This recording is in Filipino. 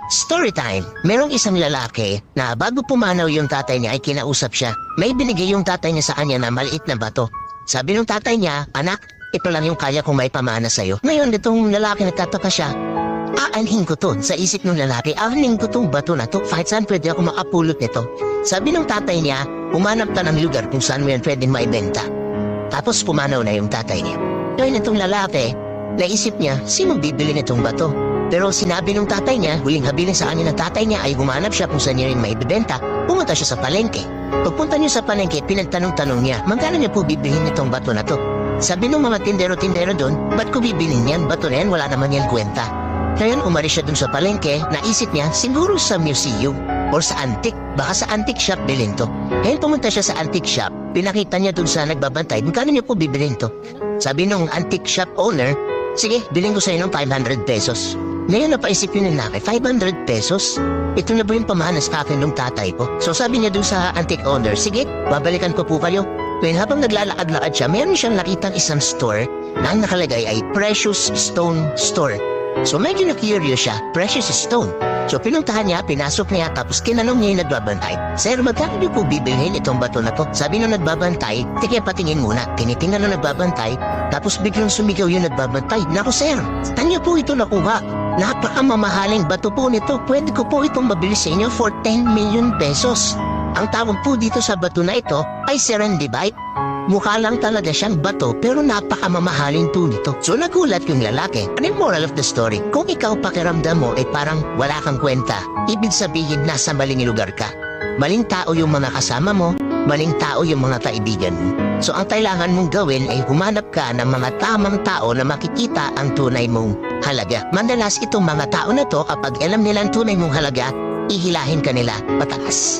Story time. Merong isang lalaki na bago pumanaw yung tatay niya ay kinausap siya. May binigay yung tatay niya sa kanya na maliit na bato. Sabi ng tatay niya, "Anak, ito lang yung kaya kong may pamana sa'yo." Ngayon, itong lalaki nagtataka siya. Aanhin ko to. Sa isip ng lalaki, aanhin ko tong bato na to. Kahit saan pwede ako makapulot nito. Sabi ng tatay niya, umanap ka ng lugar kung saan mo yan pwedeng maibenta. Tapos pumanaw na yung tatay niya. Ngayon itong lalaki, naisip niya, sino bibili nitong bato? Pero sinabi ng tatay niya, huling habilin sa kanya ng tatay niya ay humanap siya kung saan niya rin maibibenta. Pumunta siya sa palengke. Pagpunta niya sa palengke, pinagtanong-tanong niya, magkano niya po bibilhin itong bato na to? Sabi ng mga tindero-tindero doon, ba't ko bibilhin yan? Bato na yan, wala naman yan kwenta. Ngayon umalis siya dun sa palengke, naisip niya, siguro sa museum or sa antique. Baka sa antique shop bilhin to. Ngayon pumunta siya sa antique shop, pinakita niya dun sa nagbabantay, magkano niya po bibilhin to? Sabi nung antique shop owner, sige, bilhin ko sa'yo ng 500 pesos. Ngayon napaisip yun ng laki, 500 pesos? Ito na ba yung pamana sa akin ng tatay ko? So sabi niya dun sa antique owner, sige, babalikan ko po kayo. Ngayon habang naglalakad-lakad siya, meron siyang nakitang isang store na ang nakalagay ay Precious Stone Store. So medyo na-curious siya, precious stone. So pinuntahan niya, pinasok niya, tapos kinanong niya yung nagbabantay. Sir, magkano niyo po bibilhin itong bato na to? Sabi nung nagbabantay, sige patingin muna. Tinitingnan nung nagbabantay, tapos biglang sumigaw yung nagbabantay. Naku sir, saan niyo po ito nakuha? Napakamamahaling bato po nito. Pwede ko po itong mabili sa inyo for 10 million pesos. Ang tawag po dito sa bato na ito ay serendipite. Mukha lang talaga siyang bato pero napakamamahalin po nito. So nagulat yung lalaki. Ano yung moral of the story? Kung ikaw pakiramdam mo ay parang wala kang kwenta, ibig sabihin nasa maling lugar ka. Maling tao yung mga kasama mo, maling tao yung mga kaibigan mo. So ang kailangan mong gawin ay humanap ka ng mga tamang tao na makikita ang tunay mong halaga. Madalas itong mga tao na to kapag alam nila ang tunay mong halaga, ihilahin ka nila pataas.